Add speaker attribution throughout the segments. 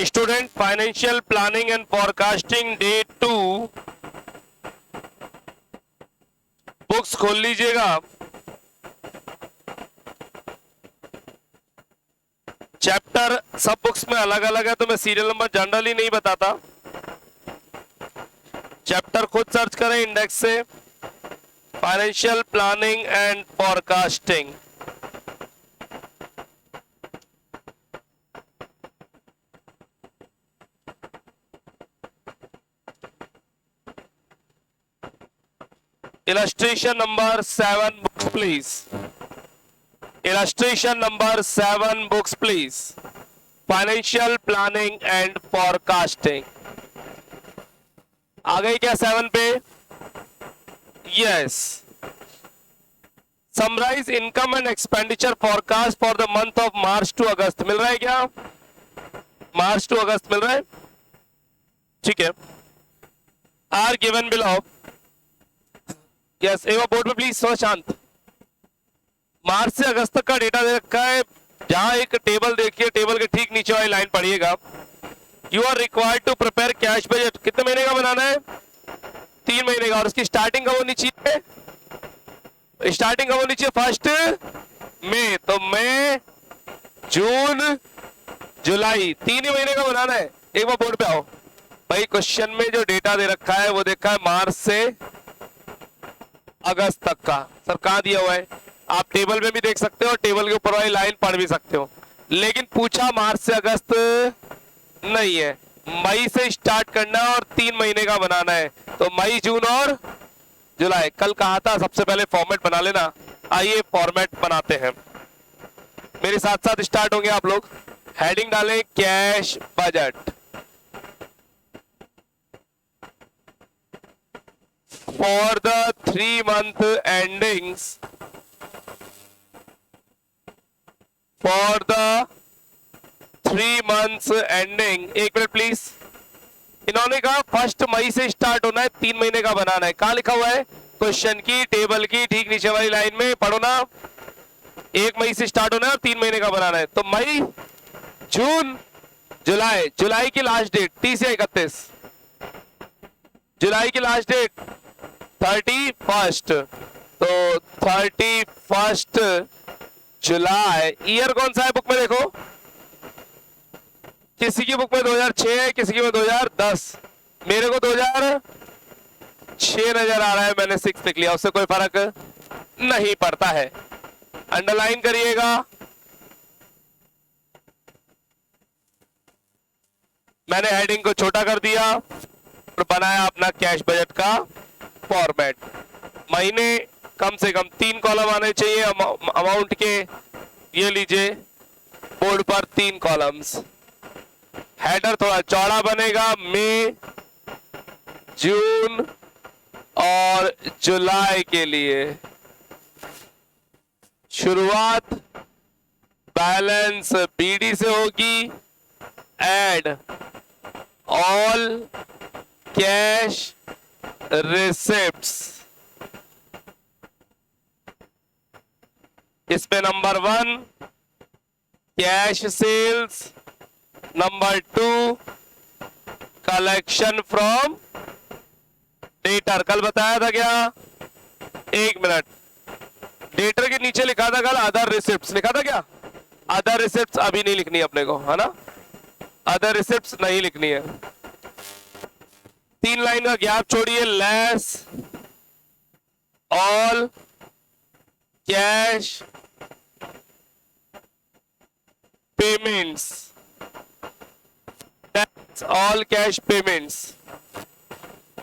Speaker 1: Student financial planning and forecasting day 2 books खोल लीजिएगा। Chapter सब बुक्स में अलग अलग है तो मैं सीरियल नंबर जनरली नहीं बताता। चैप्टर खुद सर्च करें इंडेक्स से, financial planning and forecasting. Illustration number 7 books please. Illustration number 7 books please. Financial planning and forecasting. आ गई क्या 7 पे? Yes. Summarize income and expenditure forecast for the month of March to August. मिल रहा है क्या? March two अगस्त मिल रहा है? ठीक है। Are given below. यस, एक बार बोर्ड पे प्लीज थोड़ा शांत। मार्च से अगस्त तक का डेटा दे रखा है, जहां एक टेबल देखिए, टेबल के ठीक नीचे वाली लाइन पढ़िएगा। You are required to prepare cash budget. कितने महीने का बनाना है? 3 महीने का। और उसकी स्टार्टिंग कब होनी चाहिए? स्टार्टिंग कब होनी चाहिए? 1 मई। तो मई, जून, जुलाई, 3 ही महीने का बनाना है। एक बार बोर्ड पे आओ भाई। क्वेश्चन में जो डेटा दे रखा है वो देखा है मार्च से अगस्त तक का। सर कहां दिया हुआ है? आप टेबल में भी देख सकते हो, टेबल के ऊपर वाली लाइन पढ़ भी सकते हो, लेकिन पूछा मार्च से अगस्त नहीं है, मई से स्टार्ट करना है और 3 महीने का बनाना है। तो मई, जून और जुलाई। कल कहा था सबसे पहले फॉर्मेट बना लेना। आइए फॉर्मेट बनाते हैं, मेरे साथ साथ स्टार्ट होंगे आप लोग। हेडिंग डालें cash budget. For the 3-month endings, for the 3 months ending, एक मिनट प्लीज। इन्होंने कहा 1 मई से स्टार्ट होना है, 3 महीने का बनाना है। कहां लिखा हुआ है? क्वेश्चन की टेबल की ठीक नीचे वाली लाइन में पढ़ो ना। 1 मई से स्टार्ट होना है और 3 महीने का बनाना है। तो मई, जून, जुलाई। जुलाई की लास्ट डेट 30 या 31? जुलाई की लास्ट डेट 31st। तो 31 जुलाई। ईयर कौन सा है बुक में? देखो, किसी की बुक में 2006 है, किसी की में 2010। मेरे को 2006 नजर आ रहा है, मैंने 6 लिख लिया, उससे कोई फर्क नहीं पड़ता है। अंडरलाइन करिएगा। मैंने हेडिंग को छोटा कर दिया और बनाया अपना कैश बजट का फॉर्मेट। महीने कम से कम 3 कॉलम आने चाहिए अमाउंट के। ये लीजिए बोर्ड पर 3 कॉलम्स। हेडर थोड़ा चौड़ा बनेगा, मई, जून और जुलाई के लिए। शुरुआत बैलेंस बीडी से होगी। Add all cash receipts. इसमें number 1 cash sales, number 2 collection from debtor. कल बताया था क्या? 1 मिनट। डेटर के नीचे लिखा था कल अदर रिसिप्ट्स, लिखा था क्या? अदर रिसिप्ट्स अभी नहीं लिखनी अपने को, है ना? अदर रिसिप्ट्स नहीं लिखनी है। 3 लाइन का गैप छोड़िए। Less all cash payments. All cash payments.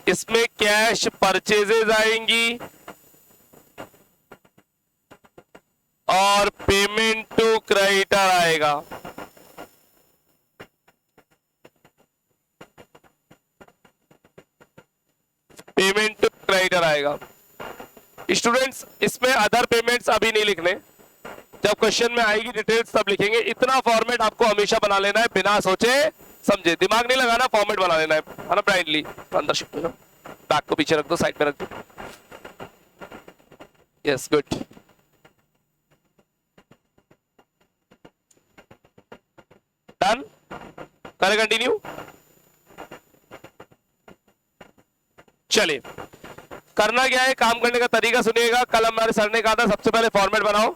Speaker 1: इसमें कैश परचेजेज आएंगी और पेमेंट टू क्रेडिटर आएगा। पेमेंट टू क्रेडिटर आएगा। स्टूडेंट्स, इसमें अदर पेमेंट्स अभी नहीं लिखने, जब क्वेश्चन में आएगी डिटेल्स तब लिखेंगे। इतना फॉर्मेट आपको हमेशा बना लेना है, बिना सोचे समझे। दिमाग नहीं लगाना, फॉर्मेट बना लेना है ना, ब्लाइंडली। अंदर शिफ्ट हो जाओ, बैक को पीछे रख दो, साइड में रख दो। Yes, good. डन। करें कंटिन्यू। चलिए करना क्या है, काम करने का तरीका सुनिएगा। कल हमारे सर ने कहा था सबसे पहले फॉर्मेट बनाओ,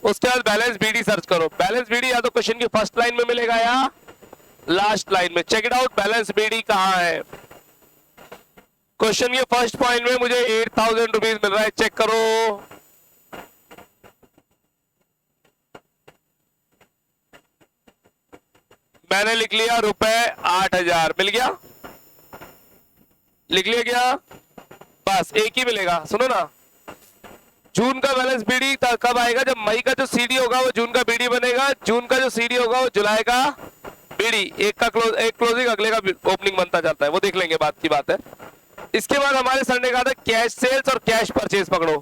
Speaker 1: उसके बाद बैलेंस बीडी सर्च करो। बैलेंस बीडी या तो क्वेश्चन की फर्स्ट लाइन में मिलेगा या लास्ट लाइन में। Check it out, balance BD कहां है। क्वेश्चन के फर्स्ट पॉइंट में मुझे 8000 रुपीज मिल रहा है, चेक करो। मैंने लिख लिया रुपए 8000 मिल गया, लिख लिया क्या, बस एक ही मिलेगा। सुनो ना, जून का बैलेंस बीडी कब आएगा, जब मई का जो सीडी होगा वो जून का बीडी बनेगा, जून का जो सीडी होगा वो जुलाई का बीडी। एक का एक क्लोजिंग अगले का ओपनिंग बनता जाता है, वो देख लेंगे, बात की बात है। इसके बाद हमारे सर ने कहा था कैश सेल्स और कैश परचेज पकड़ो।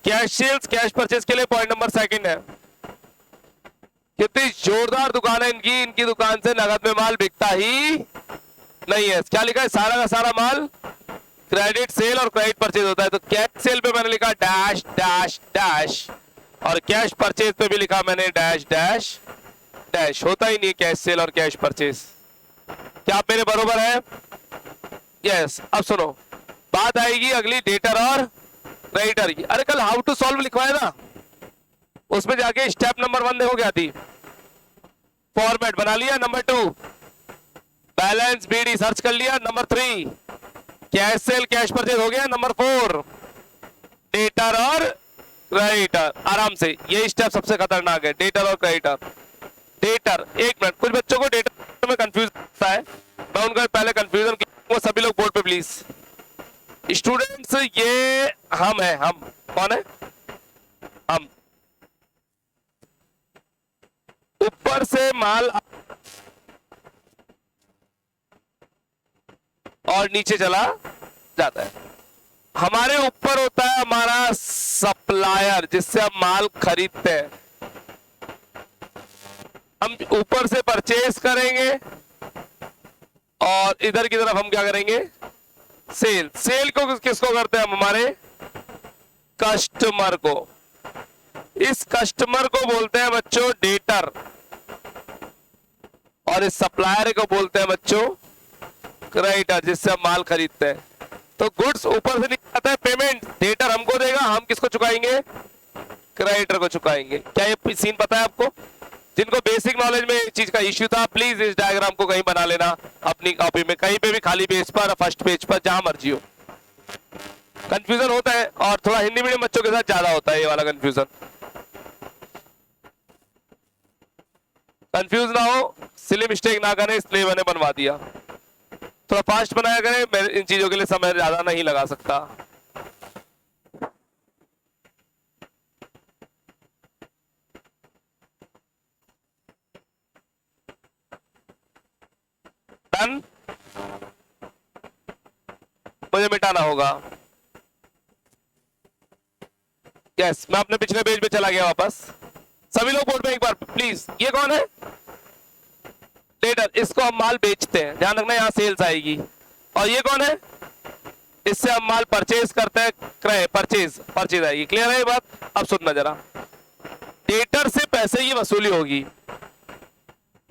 Speaker 1: कैश सेल्स कैश परचेज के लिए पॉइंट नंबर सेकंड है। कितनी जोरदार दुकान है इनकी, इनकी दुकान से नगद में माल बिकता ही नहीं है। क्या लिखा है, सारा का सारा माल क्रेडिट सेल और क्रेडिट परचेज होता है। तो कैश सेल पे मैंने लिखा डैश डैश डैश, और कैश परचेज पे भी लिखा मैंने डैश डैश डैश। होता ही नहीं कैश सेल और कैश परचेज। क्या आप मेरे बरोबर है? यस। अब सुनो, बात आएगी अगली डेटर और क्रेडिटर की। अरे कल हाउ टू सॉल्व लिखवाया ना, उसमें जाके स्टेप नंबर 1 देखो क्या थी, फॉर्मेट बना लिया। नंबर 2 बैलेंस बीडी सर्च कर लिया। Number 3 cash cell cash purchase हो गया। नंबर 4 डेटर और क्रेडिटर। आराम से, ये स्टेप सबसे खतरनाक है, डेटर और क्रेडिटर। डेटर, एक मिनट, कुछ बच्चों को डेटर में कंफ्यूज होता है, मैं उनका पहले कंफ्यूजन वो सभी लोग बोर्ड पे प्लीज। स्टूडेंट्स ये हम है, हम कौन है, हम। ऊपर से माल और नीचे चला जाता है। हमारे ऊपर होता है हमारा सप्लायर, जिससे हम माल खरीदते हैं। हम ऊपर से परचेज करेंगे और इधर की तरफ हम क्या करेंगे, सेल। सेल को किसको करते हैं हम, हमारे कस्टमर को। इस कस्टमर को बोलते हैं बच्चों डेटर, और इस सप्लायर को बोलते हैं बच्चों क्रेडिटर, जिससे हम माल खरीदते हैं। तो गुड्स ऊपर से निकल आता है, पेमेंट डेटर हमको देगा, हम किसको चुकाएंगे, क्रेडिटर को चुकाएंगे। क्या ये सीन पता है आपको? जिनको बेसिक नॉलेज में इस चीज का इश्यू था, प्लीज इस डायग्राम को कहीं बना लेना अपनी कॉपी में, कहीं पे भी, खाली पेज पर, फर्स्ट पेज पर, जहां मर्जी हो। कंफ्यूजन होता है, और थोड़ा हिंदी मीडियम बच्चों के साथ ज्यादा होता है ये वाला कंफ्यूजन। कंफ्यूज ना हो, सिली मिस्टेक ना करें, इसलिए मैंने बनवा दिया। थोड़ा फास्ट बनाया करें, मैं इन चीजों के लिए समय ज्यादा नहीं लगा सकता। डन, मुझे मिटाना होगा। यस, मैं अपने पिछले पेज पे चला गया वापस। सभी लोग बोर्ड पे एक बार प्लीज। ये कौन है, डेटर, इसको हम माल बेचते हैं, ध्यान रखना यहां सेल्स आएगी। और ये कौन है, इससे हम माल परचेज करते हैं, क्रय परचेज, परचेज आएगी। क्लियर है ये बात? अब सुनना जरा, डेटर से पैसे की वसूली होगी।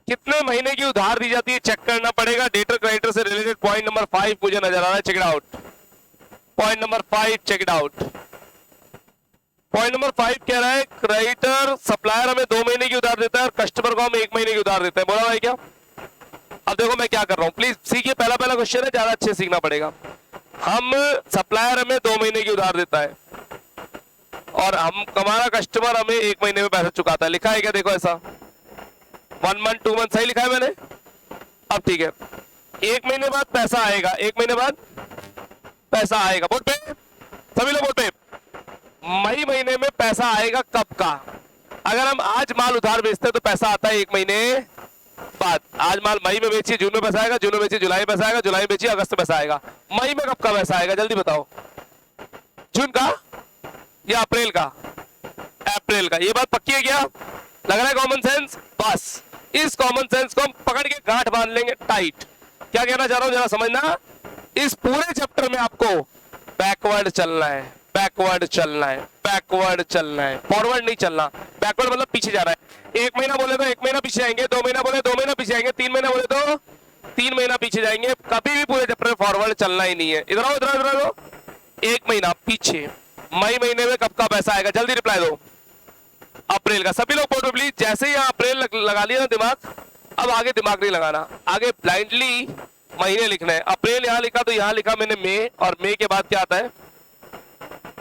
Speaker 1: कितने महीने की उधार दी जाती है चेक करना पड़ेगा। डेटर क्रेडिटर से रिलेटेड पॉइंट नंबर 5 मुझे नजर आ रहा है, check it out. Point number 5 check it out. Point number 5 कह रहा है क्रेडिटर सप्लायर हमें 2 महीने की उधार देता है और कस्टमर को हम 1 महीने की उधार देते हैं। बोला भाई क्या? अब देखो मैं क्या कर रहा हूं, प्लीज सीखिए, पहला क्वेश्चन है, ज्यादा अच्छे सीखना पड़ेगा। हम सप्लायर हमें 2 महीने की उधार देता है और हमारा कस्टमर हमें 1 महीने में पैसा चुकाता है। लिखा है क्या? देखो ऐसा 1 मंथ 2 मंथ सही लिखा है मैंने। अब ठीक है, 1 महीने बाद पैसा आएगा, 1 महीने बाद पैसा आएगा। बोर्ड पे सभी लोग, बोर्ड पे मई महीने में पैसा आएगा कब का? अगर हम आज माल उधार बेचते हैं तो पैसा आता है 1 महीने बाद। आज माल मई में बेचिए, जून में पैसा आएगा, जून में बेचिए, जुलाई में पैसा आएगा, जुलाई में बेचिए, अगस्त में पैसा आएगा। मई में कब का पैसा आएगा जल्दी बताओ? जून का या अप्रैल का? अप्रैल का। ये बात पक्की है क्या? लग रहा है कॉमन सेंस? बस इस कॉमन सेंस को हम पकड़ के गांठ बांध लेंगे टाइट। क्या कहना चाह रहा हूं जरा समझना, इस पूरे चैप्टर में आपको बैकवर्ड चलना है, बैकवर्ड चलना है, बैकवर्ड चलना है, फॉरवर्ड नहीं चलना। बैकवर्ड मतलब पीछे जा रहा है। 1 महीना बोले तो 1 महीना पीछे जाएंगे, 2 महीना बोले 2 महीना पीछे जाएंगे, 3 महीना बोले तो 3 महीना पीछे जाएंगे। कभी भी पूरे चैप्टर में फॉरवर्ड चलना ही नहीं है। इधर आओ, इधर आओ। 1 महीना पीछे। मई महीने में कब का पैसा आएगा, जल्दी रिप्लाई दो। अप्रैल का। सभी लोग बोर्ड में प्लीज। जैसे ही यहाँ अप्रैल लगा लिया ना दिमाग, अब आगे दिमाग नहीं लगाना, आगे ब्लाइंडली महीने लिखना है। अप्रैल यहाँ लिखा तो यहाँ लिखा मैंने मई, और मई के बाद क्या आता है,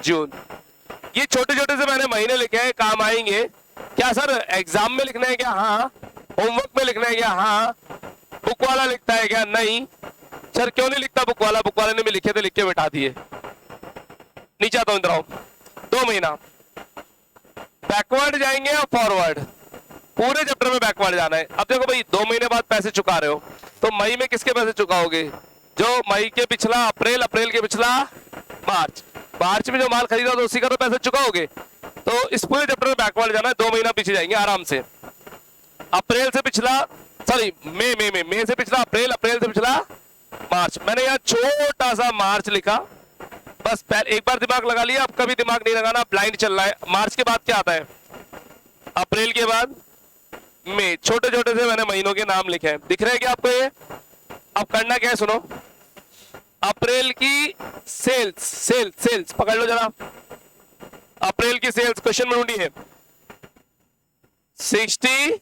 Speaker 1: जून। ये छोटे छोटे से मैंने महीने लिखे हैं, काम आएंगे। क्या सर एग्जाम में लिखना है क्या? हाँ। होमवर्क में लिखना है क्या? हाँ। बुक वाला लिखता है क्या? नहीं। सर क्यों नहीं लिखता बुक वाला? बुक वाले ने भी लिखे थे, लिख के बैठा दिए। नीचे आता हूं, इधर आओ। 2 महीना बैकवर्ड जाएंगे या फॉरवर्ड? पूरे चैप्टर में बैकवर्ड जाना है। अब देखो भाई, 2 महीने बाद पैसे चुका रहे हो, तो मई में किसके पैसे चुकाओगे? जो मई के पिछला अप्रैल, अप्रैल के पिछला मार्च, मार्च में जो माल खरीदा तो उसी का तो पैसे चुकाओगे। तो इस पूरे चैप्टर में बैकवर्ड जाना है, 2 महीना पीछे जाएंगे आराम से। अप्रैल से पिछला, सॉरी मई से पिछला अप्रैल, अप्रैल से पिछला मार्च। मैंने यहाँ छोटा सा मार्च लिखा, बस एक बार दिमाग लगा लिया, अब कभी दिमाग नहीं लगाना, ब्लाइंड चल रहा है। मार्च के बाद क्या आता है? अप्रैल के बाद मई। छोटे छोटे से मैंने महीनों के नाम लिखे हैं, दिख रहे हैं क्या आपको ये? अब करना क्या है सुनो। अप्रैल की सेल्स, सेल्स पकड़ लो जरा। अप्रैल की सेल्स क्वेश्चन में ढूंढिए। 62,000,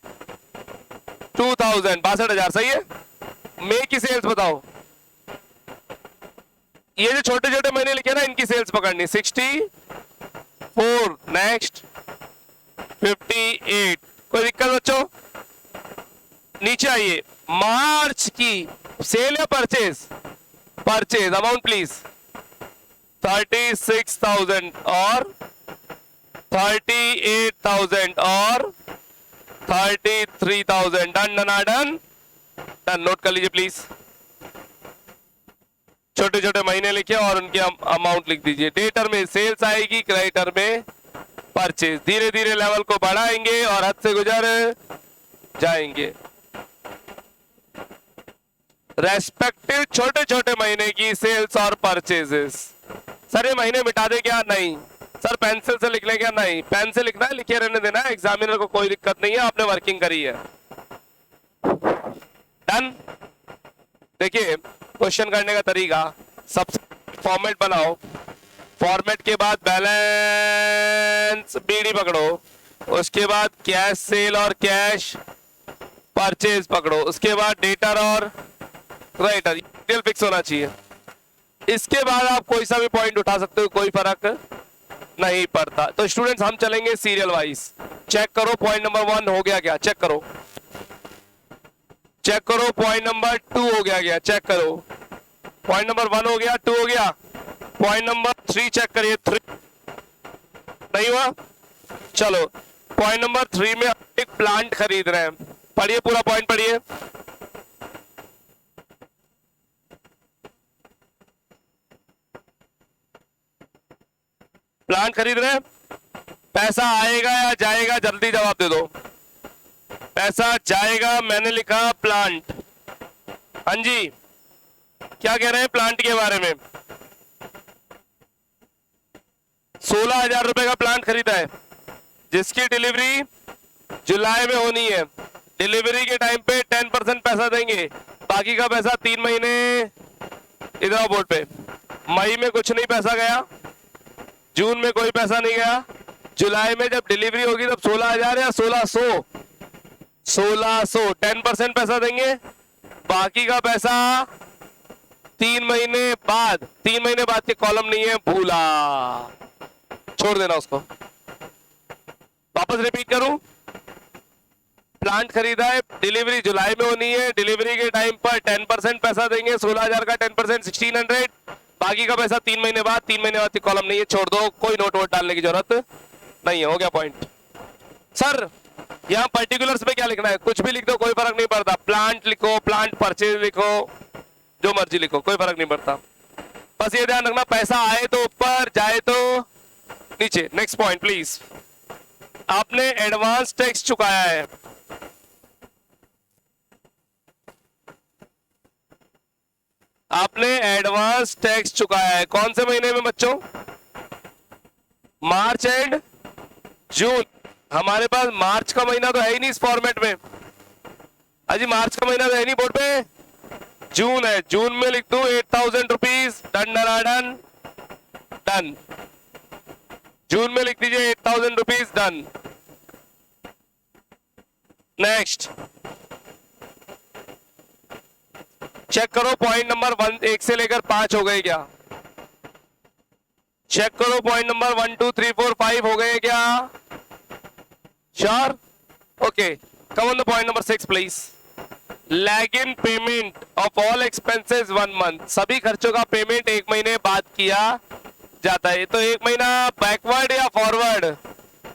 Speaker 1: 62,000 सही है। मई की सेल्स बताओ। ये जो छोटे छोटे महीने लिखे ना, इनकी सेल्स पकड़नी। 64, नेक्स्ट 58। कोई दिक्कत बच्चों? नीचे आइए। मार्च की सेल या परचेज? Purchase amount please. 36,000 और 38,000 और 33,000। Done done done done. Note कर लीजिए प्लीज। छोटे छोटे महीने लिखे और उनके अमाउंट लिख दीजिए। डेटर में सेल्स आएगी, क्रेडिटर में परचेज। धीरे धीरे लेवल को बढ़ाएंगे और हद से गुजर जाएंगे। रेस्पेक्टिव छोटे छोटे महीने की सेल्स और परचेजेस। सर ये महीने मिटा दे क्या? नहीं। सर पेंसिल से लिख ले क्या? नहीं। पेन से लिखना है, लिखे रहने देना है, एग्जामिनर को कोई दिक्कत नहीं है, आपने वर्किंग करी है। डन। देखिए क्वेश्चन करने का तरीका, सबसे फॉर्मेट बनाओ, फॉर्मेट के बाद बैलेंस बीडी पकड़ो, उसके बाद कैश सेल और कैश परचेज पकड़ो, उसके बाद डेटर और क्रेडिटर। डिटेल फिक्स होना चाहिए। इसके बाद आप कोई सा भी पॉइंट उठा सकते हो, कोई फर्क नहीं पड़ता। तो स्टूडेंट्स हम चलेंगे सीरियल वाइज। चेक करो पॉइंट नंबर 1 हो गया क्या? चेक करो, चेक करो। पॉइंट नंबर 2 हो गया क्या? चेक करो। पॉइंट नंबर 1 हो गया, 2 हो गया। पॉइंट नंबर 3 चेक करिए। 3 नहीं हुआ? चलो पॉइंट नंबर 3 में एक प्लांट खरीद रहे हैं। पढ़िए, पूरा पॉइंट पढ़िए। प्लांट खरीद रहे हैं, पैसा आएगा या जाएगा? जल्दी जवाब दे दो। पैसा जाएगा, मैंने लिखा प्लांट। हाँ जी, क्या कह रहे हैं प्लांट के बारे में? 16,000 रुपए का प्लांट खरीदा है, जिसकी डिलीवरी जुलाई में होनी है। डिलीवरी के टाइम पे 10% पैसा देंगे, बाकी का पैसा 3 महीने। इधर बोर्ड पे, मई में कुछ नहीं पैसा गया, जून में कोई पैसा नहीं गया, जुलाई में जब डिलीवरी होगी तब 16,000 या 1600, 10% पैसा देंगे, बाकी का पैसा 3 महीने बाद। 3 महीने बाद के कॉलम नहीं है, भूला, छोड़ देना उसको। वापस रिपीट करूं, प्लांट खरीदा है, डिलीवरी जुलाई में होनी है, डिलीवरी के टाइम पर 10% पैसा देंगे, 16,000 का 10% 1600, बाकी का पैसा 3 महीने बाद। 3 महीने बाद की कॉलम नहीं है, छोड़ दो, कोई नोट वोट डालने की जरूरत नहीं है। हो गया पॉइंट। सर यहाँ पर्टिकुलर्स में क्या लिखना है? कुछ भी लिख दो, कोई फर्क नहीं पड़ता। प्लांट लिखो, प्लांट परचेज लिखो, जो मर्जी लिखो, कोई फर्क नहीं पड़ता। बस ये ध्यान रखना, पैसा आए तो ऊपर, जाए तो नीचे। Next point please. आपने एडवांस टैक्स चुकाया है, आपने एडवांस टैक्स चुकाया है। कौन से महीने में बच्चों? मार्च एंड जून। हमारे पास मार्च का महीना तो है ही नहीं इस फॉर्मेट में। अजी मार्च का महीना तो है नहीं बोर्ड पे, जून है। जून में लिख दू 8,000 rupees. Done done done done. June में लिख दीजिए 8,000 रुपीज। डन। नेक्स्ट चेक करो पॉइंट नंबर 1 से लेकर 5 हो गए क्या? चेक करो पॉइंट नंबर 1 2 3 4 5 हो गए क्या? Sure? Okay, come on the point number 6 please. Lag in payment of all expenses 1 month. सभी खर्चों का पेमेंट 1 महीने बाद किया जाता है। तो 1 महीना बैकवर्ड या फॉरवर्ड?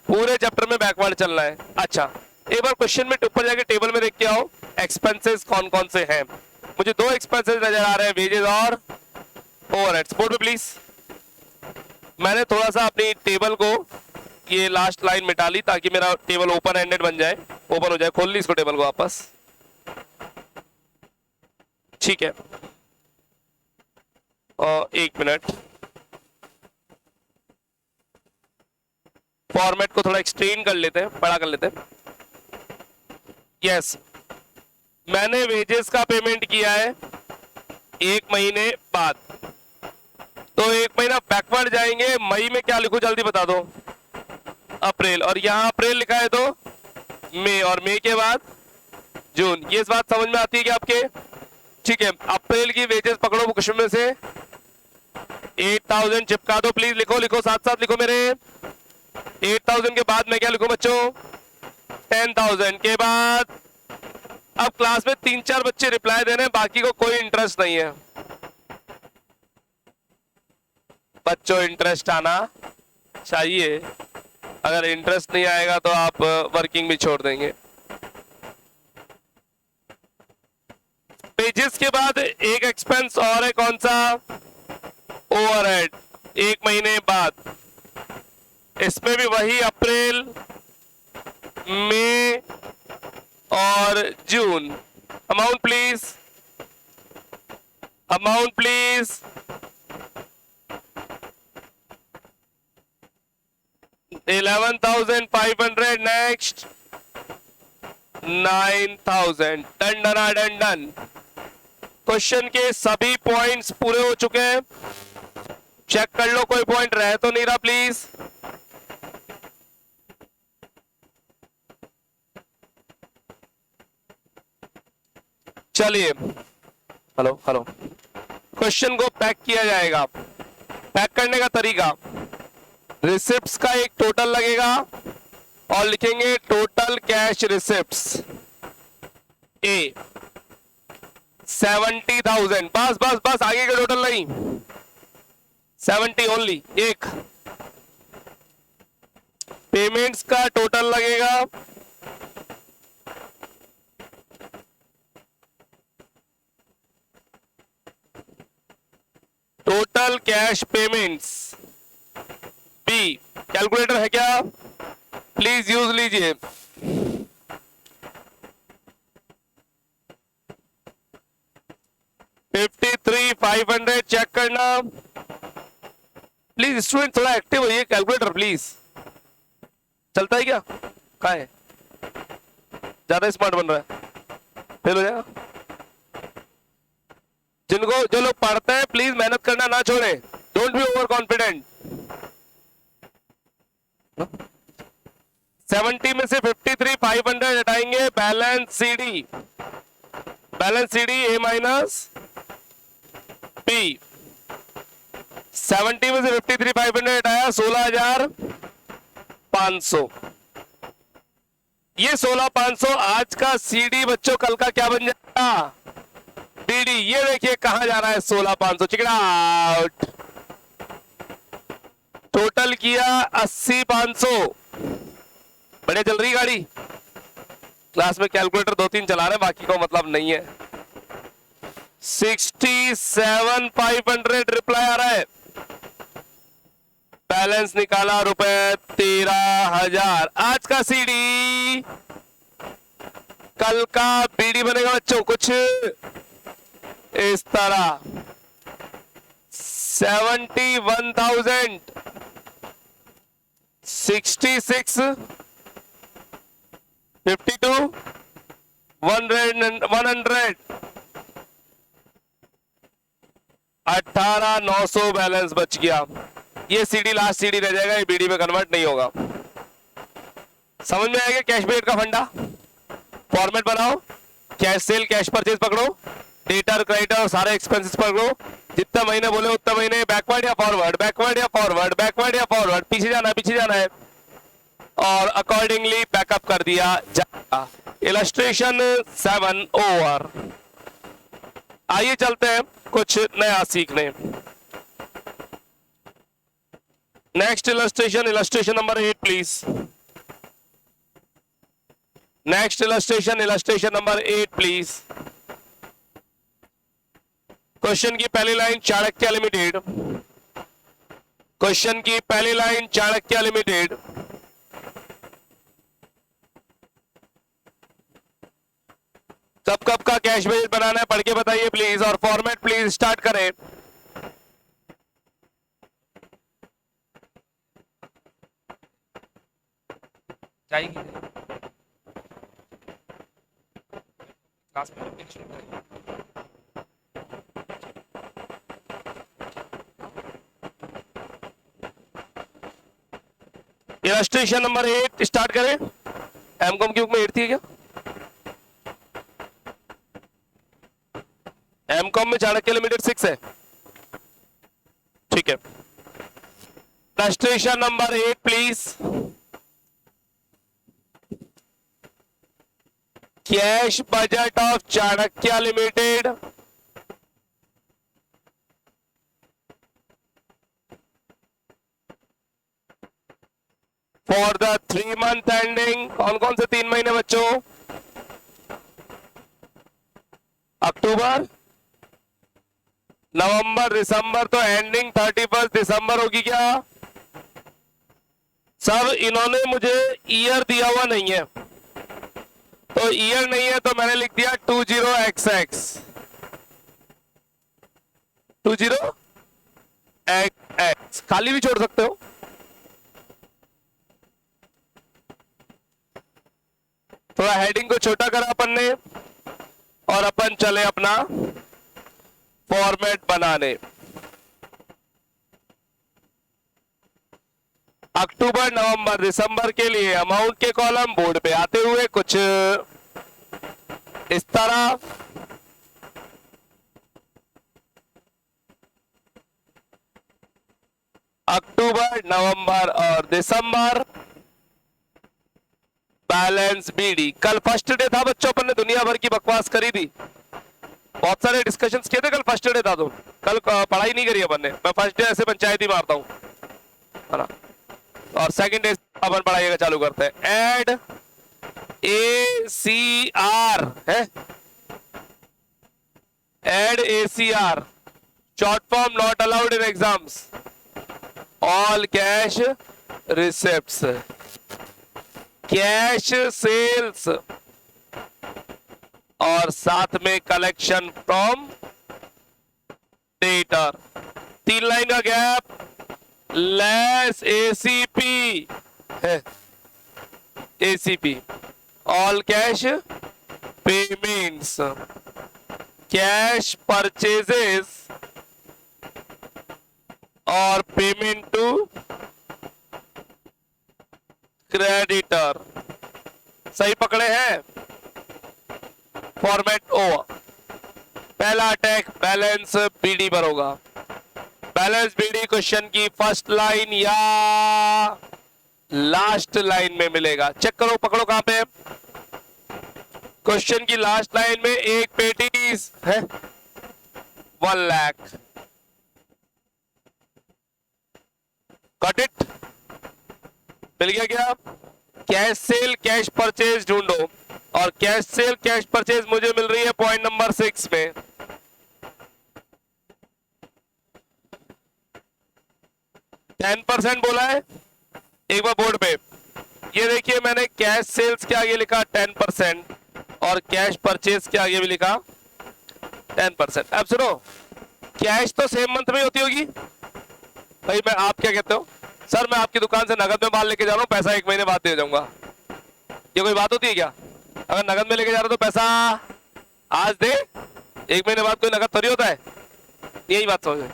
Speaker 1: पूरे चैप्टर में बैकवर्ड चलना है। अच्छा, एक बार क्वेश्चन में ऊपर जाके टेबल में देख के आओ एक्सपेंसेस कौन कौन से हैं। मुझे 2 एक्सपेंसेस नजर आ रहे हैं, वेजेस और ओवरहेड्स। बोर्ड पे प्लीज। मैंने थोड़ा सा अपनी टेबल को ये लास्ट लाइन मिटा ली ताकि मेरा टेबल ओपन एंडेड बन जाए, ओपन हो जाए। खोल ली इसको टेबल को वापस, ठीक है। और 1 मिनट, फॉर्मेट को थोड़ा एक्सटेंड कर लेते हैं, बड़ा कर लेते हैं। यस, मैंने वेजेस का पेमेंट किया है 1 महीने बाद, तो 1 महीना बैकवर्ड जाएंगे। मई में क्या लिखूं जल्दी बता दो? अप्रैल। और यहां अप्रैल लिखा है तो मई, और मई के बाद जून। ये इस बात समझ में आती है कि आपके? ठीक है, अप्रैल की वेजेस पकड़ो क्वेश्चन में से 8,000 चिपका दो प्लीज। लिखो लिखो, साथ साथ लिखो मेरे। 8,000 के बाद मैं क्या लिखूं बच्चों? 10,000 के बाद। अब क्लास में 3-4 बच्चे रिप्लाई दे रहे हैं, बाकी को कोई इंटरेस्ट नहीं है। बच्चों इंटरेस्ट आना चाहिए, अगर इंटरेस्ट नहीं आएगा तो आप वर्किंग भी छोड़ देंगे। पेजेस के बाद एक एक्सपेंस और है, कौन सा? ओवरहेड। 1 महीने बाद, इसमें भी वही अप्रैल, मई और June. Amount please, amount please. 11,500। Next 9,000। Done done done done. Question के सभी पॉइंट्स पूरे हो चुके हैं। चेक कर लो कोई पॉइंट रह तो नहीं रहा प्लीज। चलिए, हेलो हेलो। क्वेश्चन को पैक किया जाएगा। पैक करने का तरीका, रिसिप्ट्स का एक टोटल लगेगा और लिखेंगे टोटल कैश रिसिप्ट्स ए 70,000। बस बस बस, आगे का टोटल नहीं, 70 ओनली। एक पेमेंट्स का टोटल लगेगा total cash payments B. Calculator है क्या? प्लीज यूज लीजिए। $53,500 चेक करना प्लीज। स्टूडेंट थोड़ा एक्टिव होइए, कैलकुलेटर प्लीज। चलता है क्या? कहाँ है? ज्यादा स्मार्ट बन रहा है, फेल हो जाएगा। जो लोग पढ़ते हैं प्लीज मेहनत करना ना छोड़े। Don't be over confident. 70 में से 53,500 हटाएंगे, बैलेंस सीडी। बैलेंस सीडी ए माइनस बी। 70 में से 53,500 हटाया, 16,500। ये 16,500 आज का सीडी बच्चों, कल का क्या बन जाएगा? डीडी। ये देखिए कहां जा रहा है 16,500। Chicken out. टोटल किया 80,500। बढ़िया चल रही गाड़ी। क्लास में कैलकुलेटर 2-3 चला रहे हैं, बाकी को मतलब नहीं है। 67,500 रिप्लाई आ रहा है। बैलेंस निकाला रुपए 13,000। आज का सीडी, कल का बीडी बनेगा बच्चों कुछ इस तरह। 71,000 66, 52, 100, 18,900 बैलेंस बच गया। ये सीडी लास्ट सीडी रह जाएगा, ये बीडी में कन्वर्ट नहीं होगा। समझ में आएगा कैश बजट का फंडा? फॉर्मेट बनाओ, कैश सेल कैश परचेज पकड़ो, डेटर क्रेडिटर सारे एक्सपेंसेस पकड़ो, जितना महीने बोले उतना महीने, बैकवर्ड या फॉरवर्ड, बैकवर्ड या फॉरवर्ड, बैकवर्ड या फॉरवर्ड, पीछे जाना है, पीछे जाना है, और अकॉर्डिंगली बैकअप कर दिया जाएगा। Illustration 7 over. आइए चलते हैं कुछ नया सीखने। Next illustration, illustration number 8 please. Next illustration, illustration number 8 please. Question की पहली लाइन चाणक्य लिमिटेड। क्वेश्चन की पहली लाइन चाणक्य लिमिटेड। कब कब का कैश बजट बनाना है पढ़ के बताइए प्लीज, और फॉर्मेट प्लीज स्टार्ट करें।
Speaker 2: जाएगी क्लास में शुरू करेंगे।
Speaker 1: इलस्ट्रेशन नंबर 8 स्टार्ट करें। एमकॉम क्यूब में 8 थी क्या? एमकॉम में चाणक्य लिमिटेड 6 है, ठीक है। Illustration number 8 please. Cash budget of Chanakya limited for the 3 month ending. कौन कौन से 3 महीने बच्चों? अक्टूबर, नवंबर, दिसंबर। तो एंडिंग 31 दिसंबर होगी क्या? सब इन्होंने मुझे ईयर दिया हुआ नहीं है, तो ईयर नहीं है तो मैंने लिख दिया 20XX। 20XX खाली भी छोड़ सकते हो। थोड़ा हेडिंग को छोटा करा अपन ने, और अपन चले अपना फॉर्मेट बनाने। अक्टूबर, नवंबर, दिसंबर के लिए अमाउंट के कॉलम बोर्ड पे आते हुए कुछ इस तरह। अक्टूबर, नवंबर और दिसंबर बैलेंस बीडी। कल फर्स्ट डे था बच्चों, अपन ने दुनिया भर की बकवास करी थी, बहुत सारे डिस्कशंस किए थे कल। फर्स्ट डे था तो कल पढ़ाई नहीं करी अपन ने। मैं फर्स्ट डे ऐसे पंचायती मारता हूं, है ना, और सेकंड डे अपन पढ़ाई चालू करते हैं। एड ACR है, add ACR short form not allowed in exams, all cash receipts, cash sales, और साथ में कलेक्शन फ्रॉम डेटर। 3 लाइन का गैप, लेस ACP है, ACP all cash payments, cash purchases और पेमेंट टू क्रेडिटर। सही पकड़े हैं? Format over. पहला अटैक बैलेंस बीडी पर होगा। बैलेंस बीडी क्वेश्चन की फर्स्ट लाइन या लास्ट लाइन में मिलेगा। चेक करो, पकड़ो कहां पे। क्वेश्चन की लास्ट लाइन में एक पेटीज है 1 लाख। Got it? मिल गया क्या? कैश सेल कैश परचेज ढूंढो, और कैश सेल कैश परचेज मुझे मिल रही है पॉइंट नंबर 6 में। %10 बोला है एक बार बोर्ड पे। ये देखिए मैंने कैश सेल्स के आगे लिखा 10% और कैश परचेज के आगे भी लिखा 10%। अब सुनो, कैश तो सेम मंथ में होती होगी भाई। मैं आप क्या कहते हो? सर मैं आपकी दुकान से नगद में माल लेके जा रहा हूँ, पैसा 1 महीने बाद दे जाऊंगा। ये कोई बात होती है क्या? अगर नगद में लेके जा रहा हो तो पैसा आज दे, 1 महीने बाद कोई नगद थोड़ी होता है। यही बात समझ में।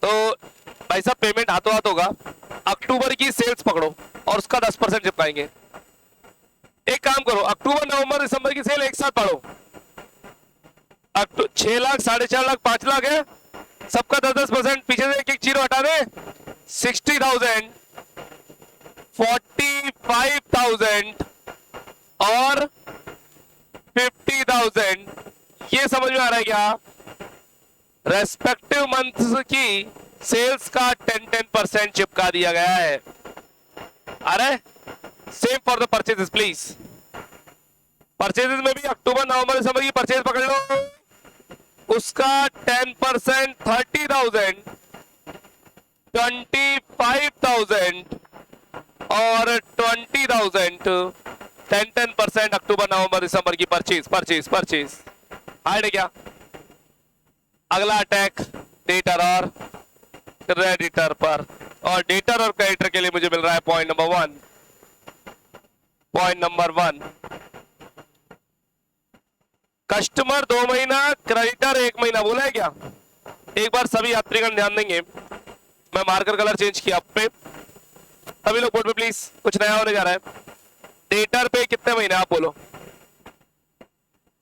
Speaker 1: तो भाई साहब पेमेंट हाथों हाथ होगा। अक्टूबर की सेल्स पकड़ो और उसका 10% चिपकाएंगे। एक काम करो, अक्टूबर नवंबर दिसंबर की सेल एक साथ पढ़ो। 6 लाख, 4.5 लाख, 5 लाख है, सबका 10-10%, पीछे से एक एक जीरो हटा दे। 60,000, 45,000 और 50,000। ये समझ में आ रहा है क्या? रेस्पेक्टिव मंथ्स की सेल्स का 10% चिपका दिया गया है। अरे same for the purchases please. Purchases में भी अक्टूबर नवंबर दिसंबर की परचेज पकड़ लो, उसका 10% 30,000, 25,000 और 20,000। 10% अक्टूबर नवंबर दिसंबर की परचेज हाइड है क्या? अगला अटैक डेटर और क्रेडिटर पर, और डेटर और क्रेडिटर के लिए मुझे मिल रहा है पॉइंट नंबर 1। कस्टमर 2 महीना, क्रेडिटर 1 महीना, बोला है क्या? एक बार सभी यात्रीगण ध्यान देंगे, मैं मार्कर कलर चेंज किया पे, सभी लोग बोर्ड पे प्लीज, कुछ नया होने जा रहा है। डेटर पे कितने महीने आप बोलो,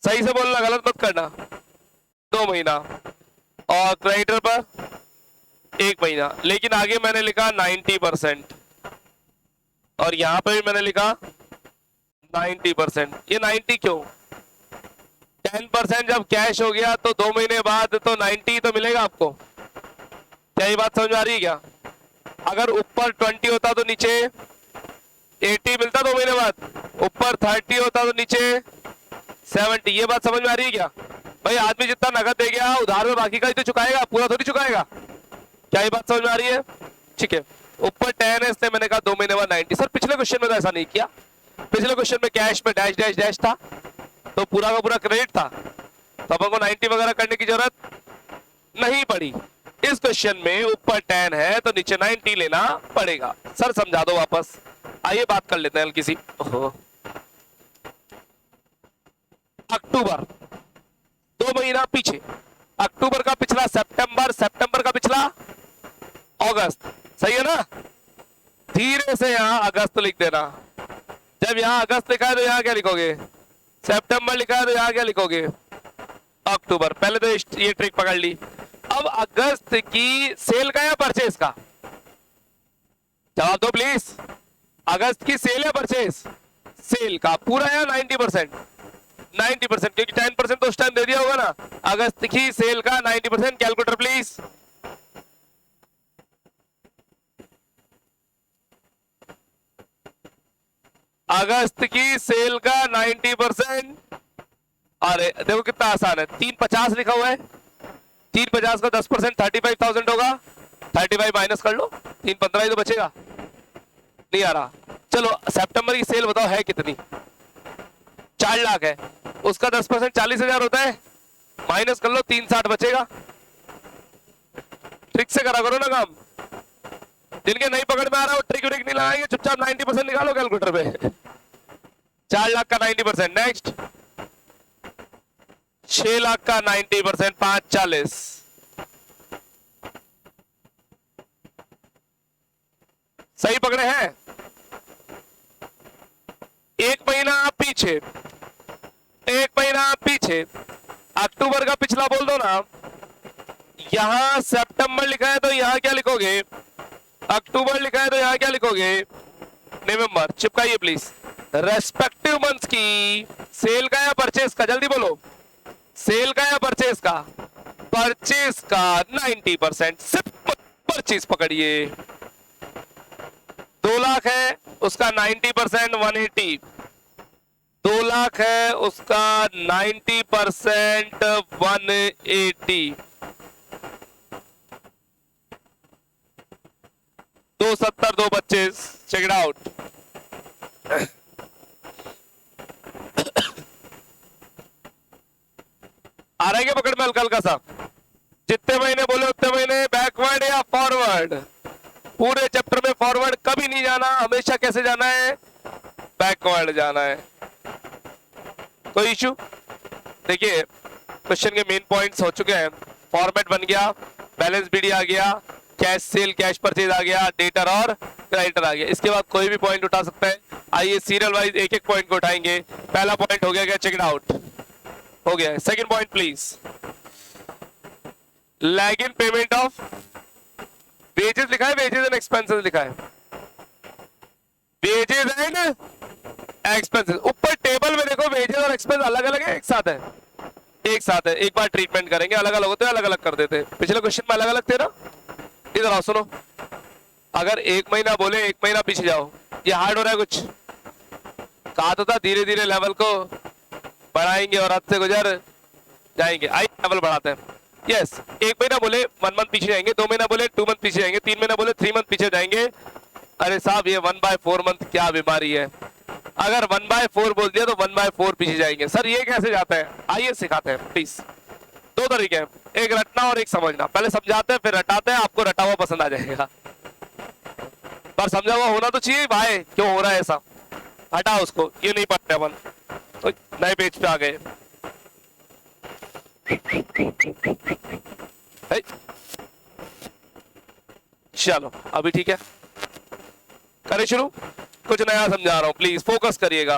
Speaker 1: सही से बोलना, गलत मत करना। 2 महीना, और क्रेडिटर पर 1 महीना, लेकिन आगे मैंने लिखा 90%, और यहां पे भी मैंने लिखा 90%। ये 90 क्यों? 10% जब कैश हो गया तो 2 महीने बाद तो 90 तो मिलेगा आपको। क्या ये बात समझ में आ रही है क्या? अगर ऊपर 20 होता तो नीचे 80 मिलता 2 महीने बाद, ऊपर 30 होता तो नीचे 70। ये बात समझ में आ रही है क्या? भाई आदमी जितना नगद दे गया उधार में बाकी का ही तो चुकाएगा, पूरा थोड़ी चुकाएगा। क्या ये बात समझ में आ रही है? ठीक है, ऊपर 10 है इसलिए मैंने कहा 2 महीने बाद 90। सर पिछले क्वेश्चन में तो ऐसा नहीं किया, पिछले क्वेश्चन में कैश में डैश डैश डैश था तो पूरा का पूरा क्रेडिट था, तो अपन को 90 वगैरह करने की जरूरत नहीं पड़ी। इस क्वेश्चन में ऊपर 10 है तो नीचे 90 लेना पड़ेगा। सर समझा दो वापस, आइए बात कर लेते हैं किसी। अक्टूबर 2 महीना पीछे, अक्टूबर का पिछला सितंबर, सितंबर का पिछला अगस्त, सही है ना? धीरे से यहां अगस्त लिख देना। जब यहां अगस्त लिखा है तो यहां क्या लिखोगे? सितंबर लिखा है तो यहां क्या लिखोगे? अक्टूबर। पहले तो ये ट्रिक पकड़ ली। अब अगस्त की सेल का या परचेज का? जवाब दो प्लीज। अगस्त की सेल या परचेज? सेल का। पूरा या 90%? 90%, क्योंकि 10% तो उस टाइम दे दिया होगा ना। अगस्त की सेल का 90%। Calculator please. अगस्त की सेल का 90%। अरे देखो कितना आसान है, 350 लिखा हुआ है, 350 का 10% 35,000 होगा। 35 माइनस कर लो, 315 ही तो बचेगा। नहीं आ रहा? चलो सितंबर की सेल बताओ है कितनी? 4 लाख है, उसका 10% 40,000 होता है, माइनस कर लो, 360 बचेगा। ट्रिक से करा करो ना काम। जिनके नहीं पकड़ में आ रहा वो ट्रिक व्रिक नहीं लगाएंगे, चुपचाप 90% निकालो कैलकुलेटर पे। 4 लाख का 90%। नेक्स्ट 6 लाख का 90%, 540। सही पकड़े हैं? 1 महीना पीछे, 1 महीना पीछे, अक्टूबर का पिछला बोल दो ना। यहां सितंबर लिखा है तो यहां क्या लिखोगे? अक्टूबर लिखा है तो यहां क्या लिखोगे? नवंबर। चिपकाइए प्लीज। रेस्पेक्टिव मंथ्स की सेल का या परचेज का? जल्दी बोलो, सेल का या परचेज का? परचेज का 90%। सिर्फ परचेज पकड़िए। 2 लाख है उसका 90% 180। 2 लाख है उसका 90% 180। 270, 225। Check it out. आ रहा है क्या पकड़ में हल्का हल्का सा? जितने महीने बोले उतने महीने बैकवर्ड या फॉरवर्ड? पूरे चैप्टर में फॉरवर्ड कभी नहीं जाना, हमेशा कैसे जाना है, बैकवर्ड जाना है। कोई इशू? देखिए क्वेश्चन के मेन पॉइंट्स हो चुके हैं। फॉर्मेट बन गया, बैलेंस बीडी आ गया, कैश सेल कैश परचेज आ गया, डेटर और क्रेडिटर आ गया। इसके बाद कोई भी पॉइंट उठा सकता है। आइए सीरियल वाइज एक एक पॉइंट को उठाएंगे। पहला पॉइंट हो गया, चेक इट आउट, हो गया। Second point please, lag in payment of wages लिखा है, वेजेस एंड एक्सपेंसेस लिखा है, वेजेस एंड एक्सपेंसेस। ऊपर टेबल में देखो वेजेस और एक्सपेंस अलग अलग है, एक साथ है, एक साथ है। एक बार ट्रीटमेंट करेंगे, अलग अलग होते हैं, अलग अलग कर देते हैं। पिछले क्वेश्चन में अलग अलग थे ना। इधर आओ सुनो, अगर एक महीना बोले एक महीना पीछे जाओ, ये हार्ड हो रहा है कुछ? कहा तो था धीरे धीरे लेवल को बढ़ाएंगे और हद से गुजर जाएंगे। आई लेवल बढ़ाते हैं। यस, एक महीना बोले 1 मंथ पीछे जाएंगे, 2 महीना बोले 2 मंथ पीछे जाएंगे, 3 महीना बोले 3 मंथ पीछे जाएंगे। अरे साहब ये 1/4 मंथ क्या बीमारी है? अगर 1/4 बोल दिया तो 1/4 पीछे जाएंगे। सर ये कैसे जाता है? आइए सिखाते हैं प्लीज। 2 तरीके हैं, एक रटना और एक समझना। पहले समझाते हैं फिर रटाते हैं, आपको रटा हुआ पसंद आ जाएगा, पर समझा हुआ होना तो चाहिए भाई। क्यों हो रहा है ऐसा? हटा उसको, ये नहीं पढ़ते अपन तो नए पेज पे आ गए। चलो अभी ठीक है, करें शुरू। कुछ नया समझा रहा हूं, प्लीज फोकस करिएगा।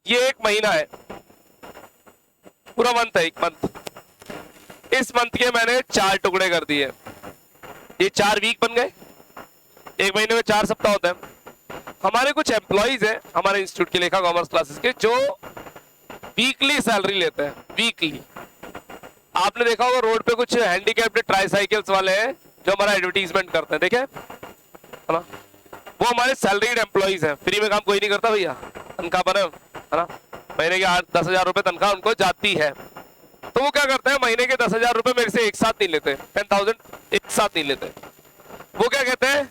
Speaker 1: ये एक महीना है, पूरा मंथ है, एक मंथ। इस मंथ के मैंने 4 टुकड़े कर दिए, ये 4 वीक बन गए। एक महीने में 4 सप्ताह होते हैं। हमारे कुछ एम्प्लॉइज हैं हमारे इंस्टीट्यूट के लेखा कॉमर्स क्लासेस के, जो वीकली सैलरी लेते हैं। वीकली आपने देखा होगा रोड पे कुछ हैंडीकैप्ड ट्राईसाइकिल्स वाले हैं जो हमारा एडवर्टीजमेंट करते हैं, देखे है ना? वो हमारे सैलरीड एम्प्लॉइज हैं, फ्री में काम कोई नहीं करता भैया, तनख्वाह पर है ना? महीने के 8-10 हजार रुपए तनख्वाह उनको जाती है। तो वो क्या करते हैं, महीने के 10,000 रुपए मेरे से एक साथ नहीं लेते, 10,000 एक साथ नहीं लेते। वो क्या कहते हैं,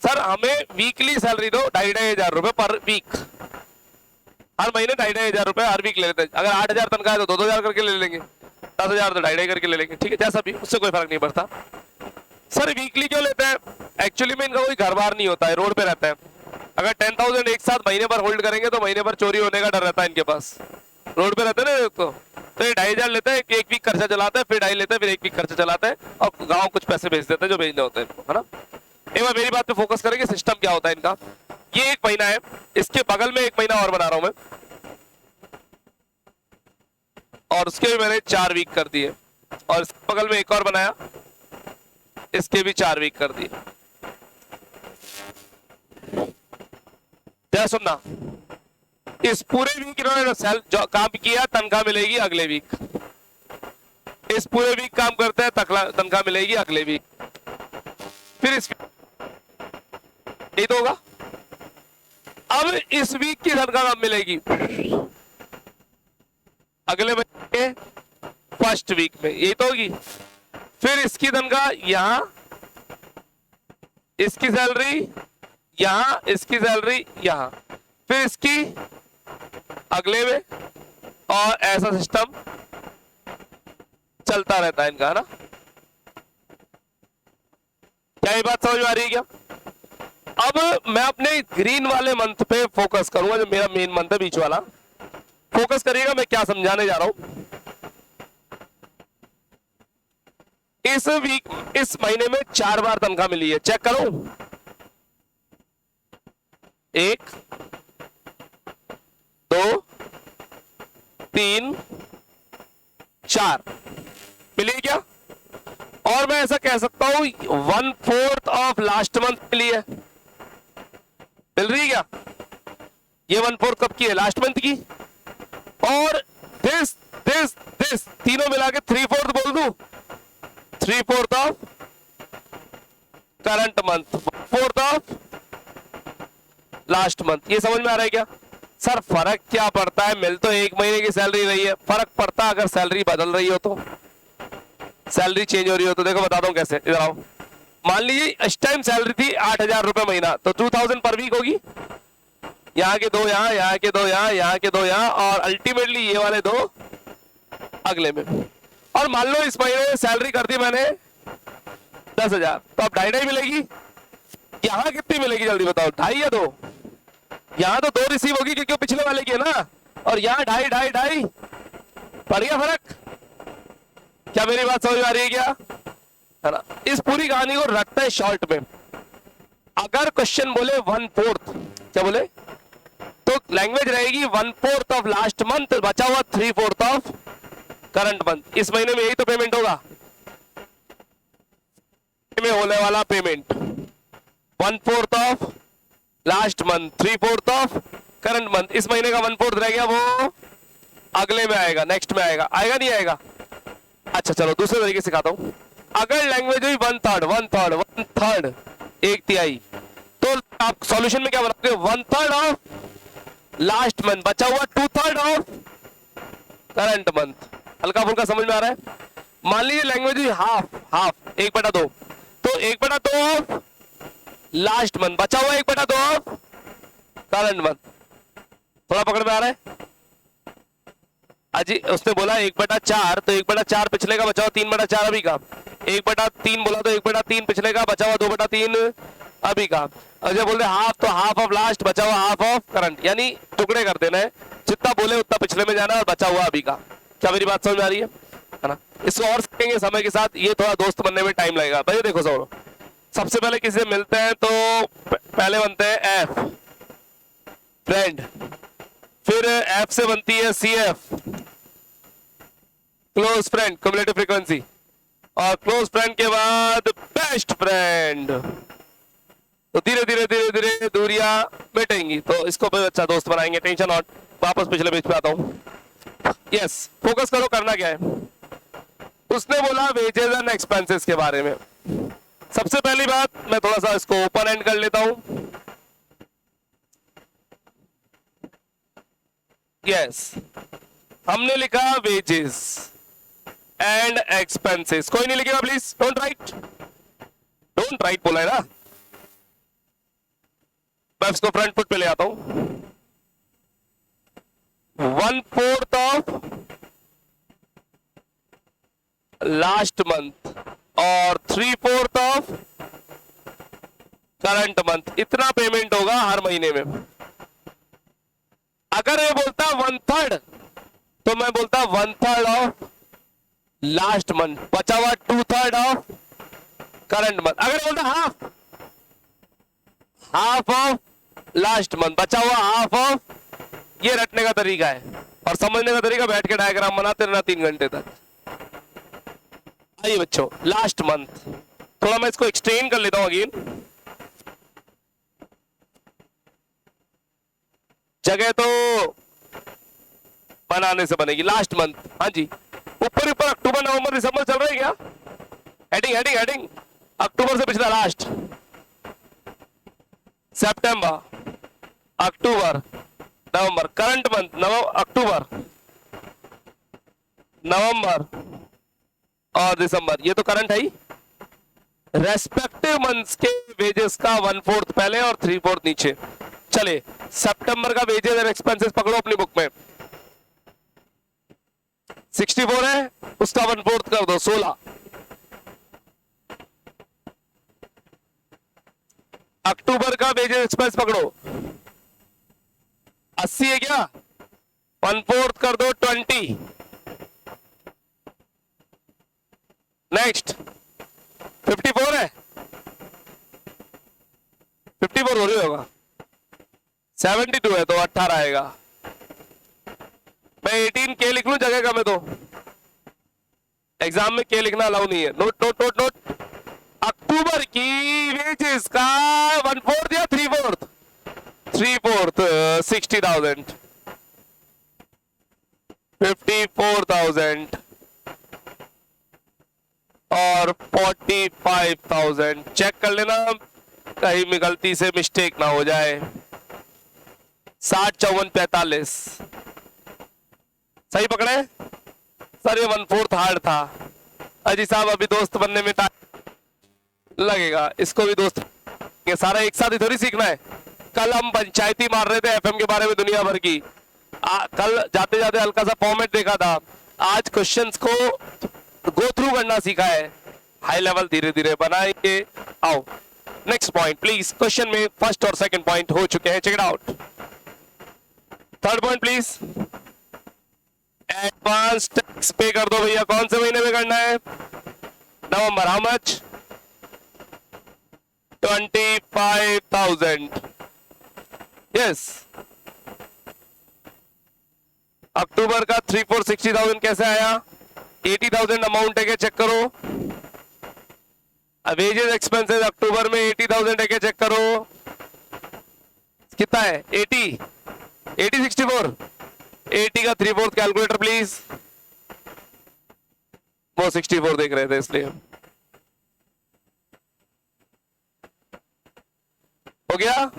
Speaker 1: सर हमें वीकली सैलरी दो 2,500 हजार रुपए पर वीक। हर महीने 2,500 हजार रुपए हर वीक ले लेते हैं। अगर 8,000 तनख्वाह है तो 2,000 करके ले लेंगे, 10,000 तो 2,500 करके ले लेंगे, ठीक है, जैसा भी, उससे कोई फर्क नहीं पड़ता। सर वीकली क्यों लेते हैं? एक्चुअली में इनका कोई घर बार नहीं होता है, रोड पे रहता है। अगर 10,000 एक साथ महीने भर होल्ड करेंगे तो महीने भर चोरी होने का डर रहता है इनके पास। रोड पे रहते हैं ना, तो ये 2,500 लेते हैं, एक वीक खर्चा चलाता है, फिर 2,500 लेते हैं, फिर एक वीक खर्चा चलाता है, और गाँव कुछ पैसे भेज देते हैं जो भेजने होते हैं, है ना? एक बार मेरी बात पे फोकस करेंगे, सिस्टम क्या होता है इनका। ये एक महीना है, इसके बगल में एक महीना और बना रहा हूं मैं, और उसके भी मैंने 4 वीक कर दिए, और इसके बगल में एक और बनाया, इसके भी 4 वीक कर दिए। क्या सुनना, इस पूरे वीक इन्होंने जो काम किया तनख्वाह मिलेगी अगले वीक। इस पूरे वीक काम करते हैं, तनख्वाह मिलेगी अगले वीक। फिर इस नहीं तो होगा। अब इस वीक की तनख्वाह कब मिलेगी? अगले महीने फर्स्ट वीक में, यही तो होगी। फिर इसकी तनख्वाह यहां, इसकी सैलरी यहां, इसकी सैलरी यहां, फिर इसकी अगले में, और ऐसा सिस्टम चलता रहता है इनका, है ना? क्या ये बात समझ में आ रही है क्या? अब मैं अपने ग्रीन वाले मंथ पे फोकस करूंगा, जो मेरा मेन मंथ है, बीच वाला। फोकस करिएगा मैं क्या समझाने जा रहा हूं। इस वीक, इस महीने में 4 बार तनख्वाह मिली है, चेक करो। 1 2 3 4 मिली क्या? और मैं ऐसा कह सकता हूं 1/4 ऑफ लास्ट मंथ मिली है। मिल रही है क्या? ये 1/4 कब की है? लास्ट मंथ की। और दिस दिस दिस तीनों मिला के 3/4 बोल दूं, 3/4 of current month, 1/4 of last month. ये समझ में आ रहा है क्या? सर फर्क क्या पड़ता है, मिल तो एक महीने की सैलरी रही है। फर्क पड़ता है अगर सैलरी बदल रही हो तो, सैलरी चेंज हो रही हो तो। देखो बताता हूं कैसे, इधर आओ। मान लीजिए इस टाइम सैलरी थी 8,000 रुपए महीना, तो 2,000 पर वीक होगी। यहाँ के 2 यहाँ, यहाँ के 2 यहाँ, यहाँ के 2 यहाँ, और अल्टीमेटली ये वाले 2 अगले में। और मान लो इस महीने सैलरी कर दी मैंने 10,000, तो अब 2.5 मिलेगी। यहाँ कितनी मिलेगी जल्दी बताओ, 2.5 या 2? यहाँ तो 2 रिसीव होगी क्योंकि वो पिछले वाले की है ना, और यहाँ 2.5 पड़ गया फर्क। क्या मेरी बात समझ में आ रही है क्या, है ना? इस पूरी कहानी को रखता है शॉर्ट में। अगर क्वेश्चन बोले 1/4, क्या बोले, तो लैंग्वेज रहेगी 1/4 ऑफ लास्ट मंथ, बचा हुआ 3/4 ऑफ करंट मंथ। इस महीने में यही तो पेमेंट होगा, में होने वाला payment 1/4 of last month, 3/4 of current month. इस महीने का 1/4 रह गया, वो अगले में आएगा, नेक्स्ट में आएगा, आएगा नहीं आएगा? अच्छा चलो दूसरे तरीके से सिखाता हूं। अगर लैंग्वेज हुई 1/3, 1/3, तो आप सॉल्यूशन में क्या बनाओगे, 1/3 ऑफ लास्ट मंथ, बचा हुआ 2/3 ऑफ करंट मंथ। हल्का फुल्का समझ में आ रहा है? मान लीजिए लैंग्वेज हुई हाफ, 1/2, तो 1/2 ऑफ लास्ट मंथ, बचा हुआ 1/2 ऑफ करंट मंथ। थोड़ा पकड़ में आ रहा है? अजी उसने बोला 1/4, तो 1/4 पिछले का, बचा हुआ 3/4 अभी का। 1/3 बोला तो 1/3 पिछले का, बचा हुआ 2/3 अभी का। और जब बोलते हाफ, तो हाफ ऑफ लास्ट, बचा हुआ हाफ ऑफ करंट, यानी टुकड़े कर देना है, जितना बोले उतना पिछले में जाना है और बचा हुआ अभी का। क्या मेरी बात समझ में आ रही है ना? इसको और सीखेंगे समय के साथ, ये थोड़ा दोस्त बनने में टाइम लगेगा। भाई देखो सब, सबसे पहले किसी से मिलते हैं तो पहले बनते हैं एफ, फ्रेंड, फिर एफ से बनती है CF, close friend, cumulative frequency, और क्लोज फ्रेंड के बाद बेस्ट फ्रेंड। तो धीरे धीरे धीरे धीरे दूरियां मिटेंगी, तो इसको भी अच्छा दोस्त बनाएंगे, टेंशन नॉट। वापस पिछले पेज पे आता हूं। यस, फोकस करो, करना क्या है। उसने बोला वेजेस एंड एक्सपेंसेस के बारे में। सबसे पहली बात, मैं थोड़ा सा इसको ओपन एंड कर लेता हूं। यस, हमने लिखा वेजेस एंड एक्सपेंसेस। कोई नहीं लिखेगा प्लीज, डोंट राइट बोला है ना। मैं इसको फ्रंट फुट पे ले आता हूं। 1/4 ऑफ लास्ट मंथ और 3/4 ऑफ करंट मंथ, इतना पेमेंट होगा हर महीने में। अगर ये बोलता 1/3, तो मैं बोलता 1/3 ऑफ लास्ट मंथ, बचा हुआ 2/3 ऑफ करंट मंथ। अगर बोलता हाफ ऑफ लास्ट मंथ, बचा हुआ हाफ ऑफ, ये रटने का तरीका है और समझने का तरीका, बैठ के डायग्राम बनाते रहना 3 घंटे तक। आइए बच्चों, लास्ट मंथ, थोड़ा मैं इसको एक्सटेंड कर लेता हूं अगेन। जगह तो बनाने से बनेगी। लास्ट मंथ, हाँ जी, ऊपर अक्टूबर नवंबर दिसंबर चल रहा है क्या? हेडिंग अक्टूबर से पिछला लास्ट, सितंबर, अक्टूबर, नवंबर, करंट मंथ, अक्टूबर, नवंबर और दिसंबर, ये तो करंट है ही। रेस्पेक्टिव मंथ्स के वेजेस का 1/4 पहले और 3/4 नीचे। चले, सितंबर का वेजेस और एक्सपेंसेस पकड़ो अपनी बुक में। 64 है, उसका 1/4 कर दो, 16। अक्टूबर का वेजेस एक्सपेंस पकड़ो, 80 है क्या, 1/4 कर दो, 20। नेक्स्ट 54 है, 54 हो रही होगा, 72 है तो 18 आएगा। मैं 18 के लिख लूं जगह का, मैं तो एग्जाम में के लिखना अलाउ नहीं है। नोट। अक्टूबर की वेजेस का 1/4 या 3/4? 3/4, 60,000, 54,000 और 45,000। चेक कर लेना कहीं में गलती से मिस्टेक ना हो जाए। 60, 54, 45 सही पकड़े सर? ये 1/4 हार्ड था। अजी साहब अभी दोस्त बनने में टाइम लगेगा, इसको भी दोस्त, ये सारा एक साथ ही थोड़ी सीखना है। कल हम पंचायती मार रहे थे एफएम के बारे में दुनिया भर की। कल जाते जाते हल्का सा फॉर्मेट देखा था, आज क्वेश्चंस को गो थ्रू करना सीखा है। हाई लेवल धीरे धीरे बनाएंगे। आओ नेक्स्ट पॉइंट प्लीज, क्वेश्चन में फर्स्ट और सेकंड पॉइंट हो चुके हैं, check it out. Third point please, advance tax pay कर दो भैया। कौन से महीने में करना है? November. How much? 25,000। Yes. October का 3,460,000 कैसे आया? 80,000 अमाउंट है क्या, चेक करो। वेजेस एक्सपेंसेस अक्टूबर में 80,000 है क्या, चेक करो। कितना है? 80 64। 80 का 3/4 कैलकुलेटर प्लीज। वो 64 देख रहे थे इसलिए। हो गया?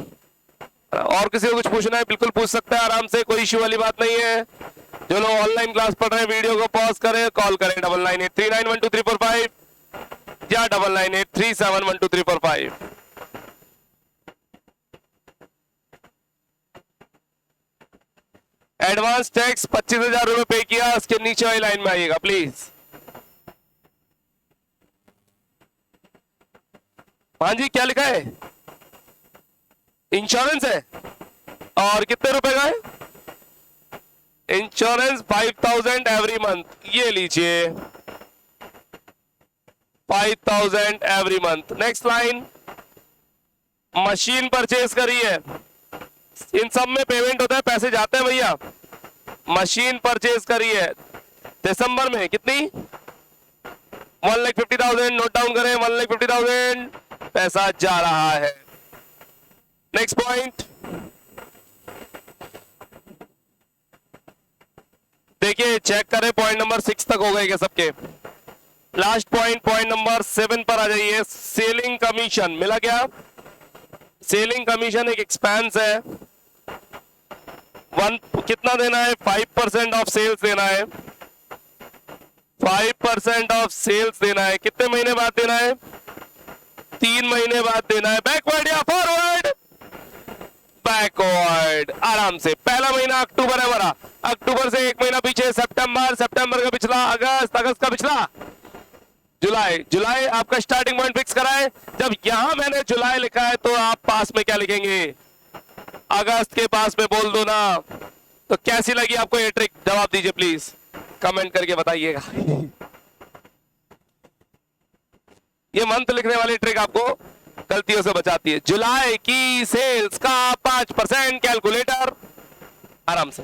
Speaker 1: और किसी को कुछ पूछना है बिल्कुल पूछ सकते हैं आराम से, कोई इश्यू वाली बात नहीं है। जो लोग ऑनलाइन क्लास पढ़ रहे हैं वीडियो को पॉज करें, कॉल करें 9983912345 या 9983712345। एडवांस टैक्स 25,000 रुपए पे किया, उसके नीचे वाली लाइन में आइएगा प्लीज। हाँ जी, क्या लिखा है? इंश्योरेंस है। और कितने रुपए का है? Insurance 5,000 every month. ये लीजिए 5,000 every month. Next line, machine purchase करी है। इन सब में पेमेंट होता है, पैसे जाते हैं भैया। मशीन परचेज करी है दिसंबर में, कितनी? 1,50,000। नोट डाउन करें, 1,50,000 पैसा जा रहा है। नेक्स्ट पॉइंट देखिए, चेक करें पॉइंट नंबर 6 तक हो गए क्या सबके? लास्ट पॉइंट, पॉइंट नंबर 7 पर आ जाइए। सेलिंग कमीशन मिला क्या? सेलिंग कमीशन एक एक्सपेंस है। कितना देना है? 5% ऑफ सेल्स देना है। 5% ऑफ सेल्स देना है। कितने महीने बाद देना है? 3 महीने बाद देना है। बैकवर्ड या फॉरवर्ड? बैकवर्ड। आराम से। पहला महीना अक्टूबर है हमारा, अक्टूबर से 1 महीना पीछे सितंबर, सितंबर का पिछला अगस्त, अगस्त का पिछला जुलाई, जुलाई आपका स्टार्टिंग पॉइंट फिक्स करा है। जब यहां मैंने जुलाई लिखा है तो आप पास में क्या लिखेंगे? अगस्त के पास में बोल दो ना। तो कैसी लगी आपको ये ट्रिक? जवाब दीजिए प्लीज, कमेंट करके बताइएगा। ये मंथ लिखने वाली ट्रिक आपको गलतियों से बचाती है। जुलाई की सेल्स का 5% कैलकुलेटर। आराम से,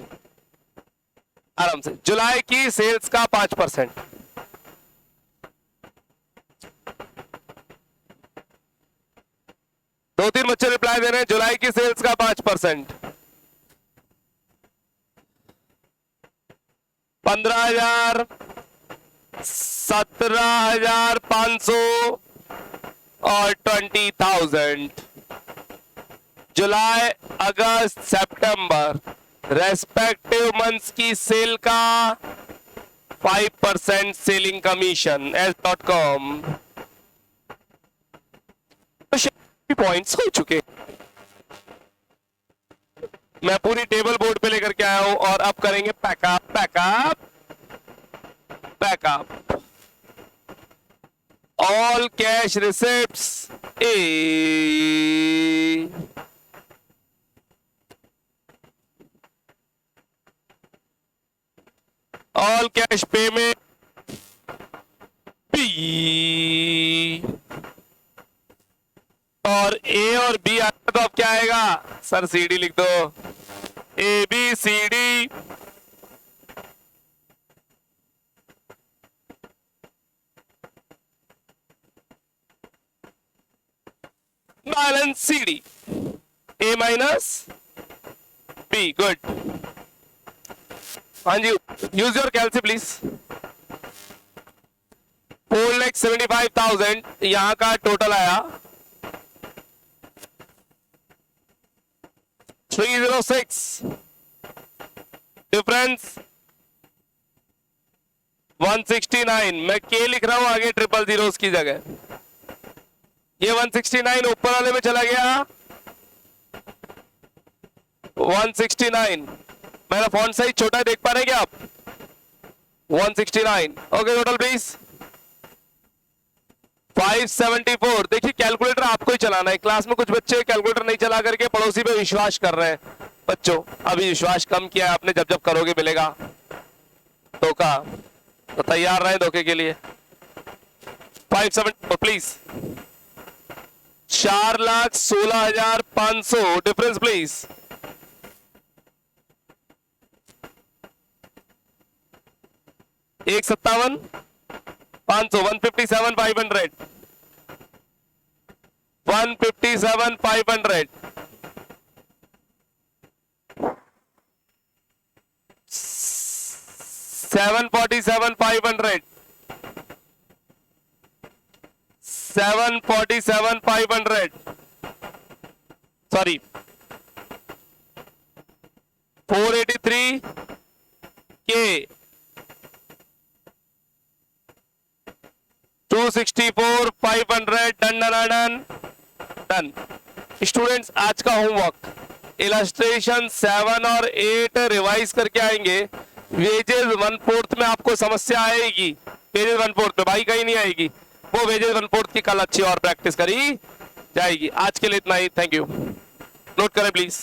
Speaker 1: आराम से। जुलाई की सेल्स का 5%। दो तीन बच्चे रिप्लाई दे रहे हैं। जुलाई की सेल्स का 5%, 15,000, 17,500 और 20,000। जुलाई, अगस्त, सितंबर रेस्पेक्टिव मंथ्स की सेल का 5% सेलिंग कमीशन s.com। पॉइंट्स हो चुके, मैं पूरी टेबल बोर्ड पे लेकर के आया हूं और अब करेंगे pack up, pack up, pack up. All cash receipts A, all cash payment B, और ए और बी आता तो अब क्या आएगा? सर सीडी लिख दो, A B C D. Balance C D, A minus B. Good. हाँ जी, यूज योर कैलसी प्लीज। 4,75,000 यहां का टोटल आया 306। डिफरेंस 169। मैं के लिख रहा हूं आगे 000 की जगह। ये 169 ऊपर वाले में चला गया 169। मेरा फॉन्ट साइज छोटा है, देख पा रहे हैं क्या आप? 169। Okay, total please 574। देखिए कैलकुलेटर आपको ही चलाना है। क्लास में कुछ बच्चे कैलकुलेटर नहीं चला करके पड़ोसी पे विश्वास कर रहे हैं। बच्चों अभी विश्वास कम किया है आपने, जब जब करोगे मिलेगा धोखा, तो तैयार रहे धोखे के लिए। 574 प्लीज। 4,16,500 difference please. एक 57 500 157 500 157 500 747 500 747 500 सॉरी 483 के 264 500 done done done done. Students आज का होमवर्क इलस्ट्रेशन 7 और 8 रिवाइज करके आएंगे। वेजेस 1/4 में आपको समस्या आएगी, वेजेस 1/4 में भाई कहीं नहीं आएगी, वो वेजेस 1/4 की कल अच्छी और प्रैक्टिस करी जाएगी। आज के लिए इतना ही, थैंक यू। नोट करें प्लीज।